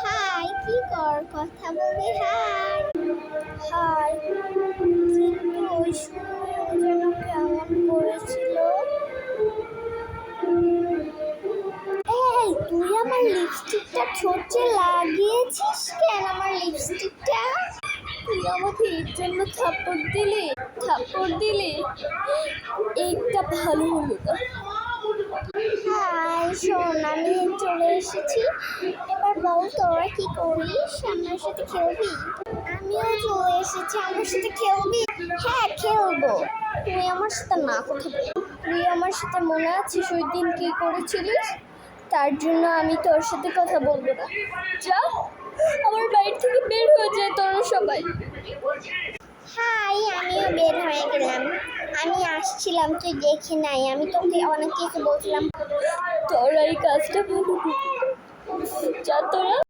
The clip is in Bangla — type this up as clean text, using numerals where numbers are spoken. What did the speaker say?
হাই, কি কর কথা বলবি? হাই হাই, কিন্তু ওই সময় ও যেন কেমন করেছিল। এই তুই আমার লিপস্টিকটা ঠোঁটে লাগিয়েছিস কেন? আমার লিপস্টিকটা তুই আমাকে এর জন্য থাপ্পড় দিলি। এইটা ভালো হলো না। হাই শোন, আমি চলে এসেছি। এবার বল তোরা কি করিস? আমার সাথে খেলবি? আমিও চলে এসেছি, আমার সাথে খেলবি? হ্যাঁ খেলবো। তুই আমার সাথে না কথা বল। তুই আমার সাথে মনে আছিস ওই দিন কি করেছিলিস? তার জন্য আমি তোর সাথে কথা বলবো না। যা, আমার বাড়ি থেকে বের হয়ে যায় তোরা সবাই। হাই, আমিও বের হয়ে গেলাম। আমি আসছিলাম, তুই দেখি নাই? আমি তোকে অনেক কিছু বলছিলাম। তোরা এই কাজটা ভালো, যা তোরা।